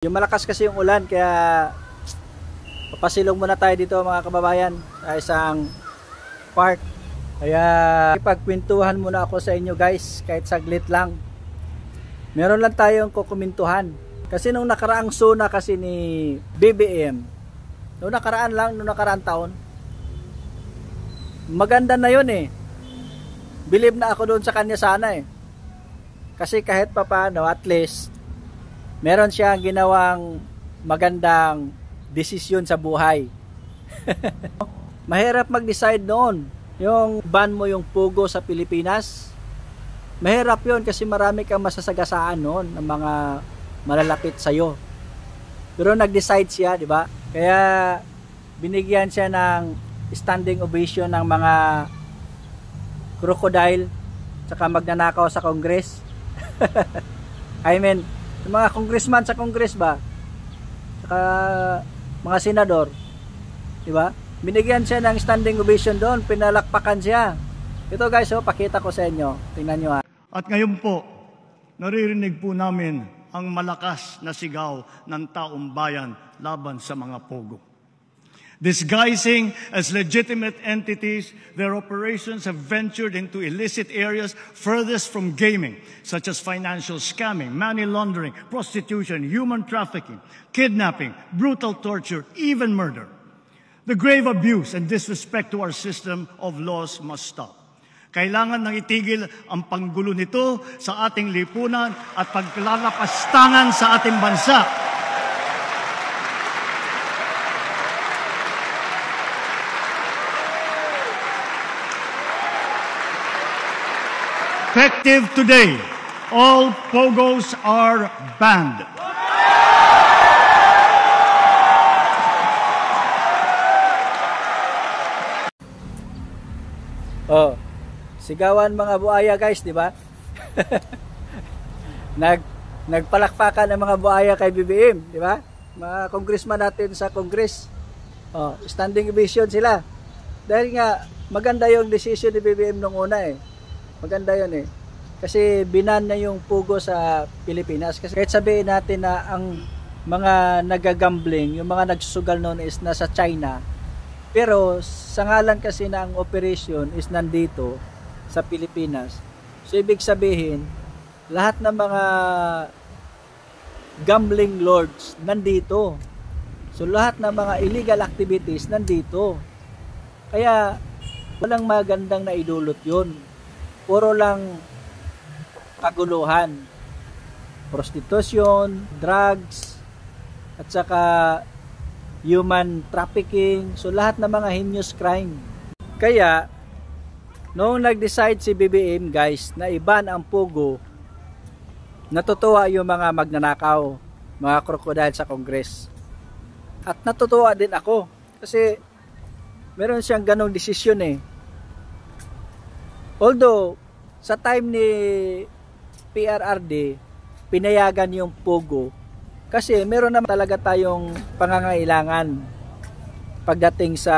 Yung malakas kasi yung ulan, kaya papasilong muna tayo dito mga kababayan sa isang park. Kaya ipagkwentuhan muna ako sa inyo guys, kahit saglit lang. Meron lang tayong kukumintuhan. Kasi nung nakaraang SONA kasi ni BBM, nung nakaraang taon, maganda na yun eh. Believe na ako doon sa kanya sana eh. Kasi kahit papaano, at least meron siyang ginawang magandang desisyon sa buhay. Mahirap mag-decide noon. Yung ban mo yung pugo sa Pilipinas, mahirap yun kasi marami kang masasagasaan noon ng mga malalapit sa'yo. Pero nag-decide siya, di ba? Kaya binigyan siya ng standing ovation ng mga crocodile tsaka magnanakaw sa Congress. I mean, yung mga congressman sa Congress ba, saka mga senador, di ba? Binigyan siya ng standing ovation doon, pinalakpakan siya. Ito guys, oh, pakita ko sa inyo. Tingnan nyo ha. At ngayon po, naririnig po namin ang malakas na sigaw ng taong bayan laban sa mga pogo. Disguising as legitimate entities, their operations have ventured into illicit areas furthest from gaming, such as financial scamming, money laundering, prostitution, human trafficking, kidnapping, brutal torture, even murder. The grave abuse and disrespect to our system of laws must stop. Kailangan nang itigil ang panggulo nito sa ating lipunan at paglalapastangan sa ating bansa. Effective today, all pogos are banned. Oh, sigawan mga buaya guys, di ba? Nagpalakpakan ang mga buaya kay BBM, di ba? Mga congressman natin sa Congress. Oh, standing ovation sila. Dahil nga maganda yung decision ni BBM nung una eh. Maganda yun eh. Kasi binan na yung pugo sa Pilipinas. Kasi kahit sabihin natin na ang mga nagagambling, yung mga nagsusugal noon is nasa China. Pero sa ngalan kasi na ang operation is nandito sa Pilipinas. So ibig sabihin, lahat ng mga gambling lords nandito. So lahat ng mga illegal activities nandito. Kaya walang magandang naidulot yun. Puro lang kaguluhan, prostitution, drugs, at saka human trafficking. So lahat ng mga heinous crime. Kaya noong nag-decide si BBM guys na iban ang pugo, natutuwa yung mga magnanakaw, mga crocodile sa Congress. At natutuwa din ako kasi meron siyang ganong desisyon eh. Although, sa time ni PRRD, pinayagan yung pugo kasi meron naman talaga tayong pangangailangan pagdating sa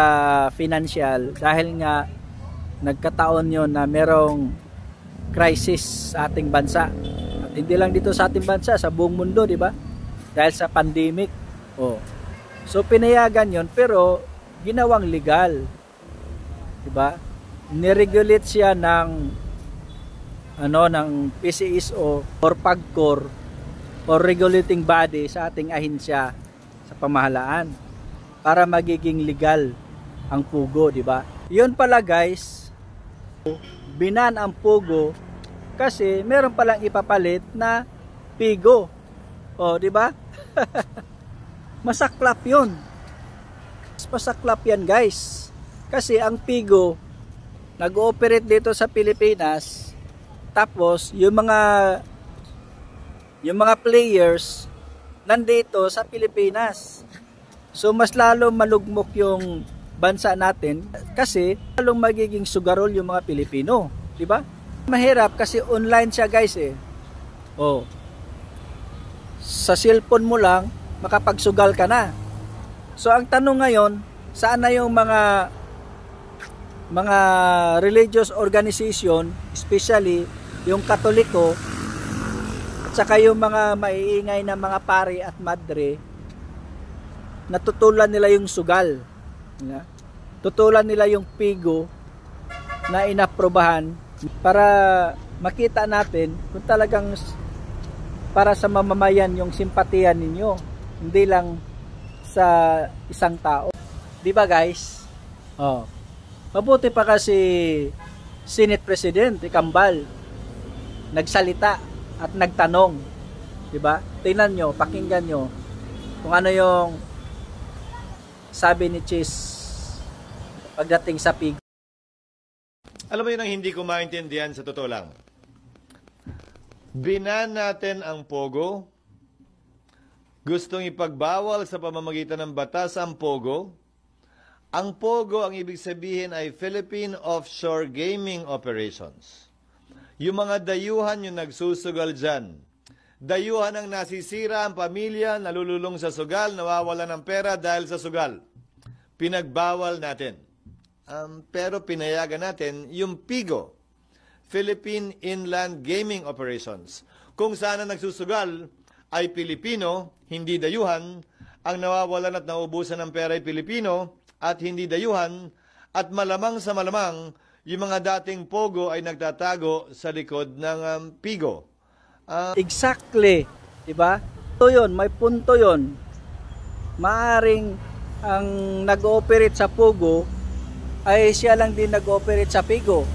financial dahil nga nagkataon yon na merong crisis sa ating bansa. At hindi lang dito sa ating bansa, sa buong mundo, di ba? Dahil sa pandemic. Oh. So, pinayagan yon pero ginawang legal. Di ba? Niregulate siya ng PCSO or PAGCOR or regulating body sa ating ahensya sa pamahalaan para magiging legal ang pugo, di ba? 'Yun pala guys, binan ang pugo kasi meron palang ipapalit na pigo. Oh, di ba? Masaklap 'yun. Masaklap 'yan, guys. Kasi ang pigo nag-ooperate dito sa Pilipinas, tapos yung mga players nandito sa Pilipinas. So mas lalo malugmok yung bansa natin kasi lalong magiging sugarol yung mga Pilipino, di ba? Mahirap kasi online siya guys eh. Oh. Sa cellphone mo lang makapagsugal ka na. So ang tanong ngayon, saan na yung mga religious organization, especially yung Katoliko, saka yung mga maiingay na mga pari at madre, natutulan nila yung sugal. Tutulan nila yung pigo na inaprobahan para makita natin kung talagang para sa mamamayan yung simpatiyan ninyo, hindi lang sa isang tao. Di ba guys? Oh. Mabuti pa kasi Senate President Kambal nagsalita at nagtanong, di ba? Tingnan nyo, pakinggan nyo kung ano yung sabi ni Chis pagdating sa PIG. Alam mo yun ang hindi ko maintindihan sa totoo lang. Binan natin ang Pogo. Gustong ipagbawal sa pamamagitan ng batas ang Pogo. Ang Pogo, ang ibig sabihin ay Philippine Offshore Gaming Operations. Yung mga dayuhan yung nagsusugal dyan. Dayuhan ang nasisira ang pamilya, nalululong sa sugal, nawawala ng pera dahil sa sugal. Pinagbawal natin. Pero pinayagan natin yung PIGO, Philippine Inland Gaming Operations. Kung saan ang nagsusugal ay Pilipino, hindi dayuhan, ang nawawalan at naubusan ng pera ay Pilipino at hindi dayuhan, at malamang sa malamang, yung mga dating Pogo ay nagtatago sa likod ng PIGO. Exactly, di ba? Ito yun, may punto yun. Maaring ang nag-ooperate sa Pogo ay siya lang din nag-ooperate sa PIGO.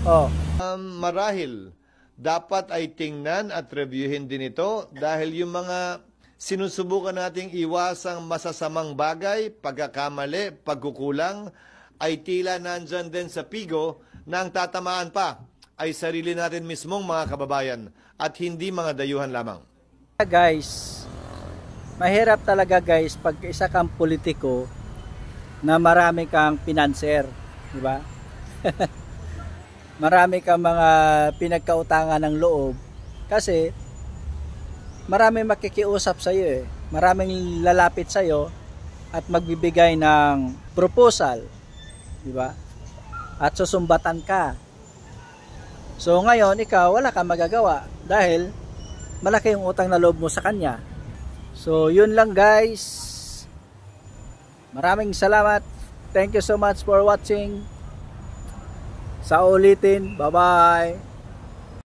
Oh. Marahil, dapat ay tingnan at reviewin din ito dahil yung mga sinusubukan nating iwasang masasamang bagay, pagkakamali, pagkukulang, ay tila nandyan din sa PIGO na ang tatamaan pa ay sarili natin mismong mga kababayan at hindi mga dayuhan lamang. Guys, mahirap talaga guys pag isa kang politiko na marami kang pinanser, di ba? Marami kang mga pinagkautangan ng loob kasi maraming makikiusap sa iyo eh. Maraming lalapit sa iyo at magbibigay ng proposal, di ba? At susumbatan ka. So ngayon ikaw wala kang magagawa dahil malaki yung utang na loob mo sa kanya. So yun lang guys. Maraming salamat. Thank you so much for watching. Sa ulitin. Bye-bye.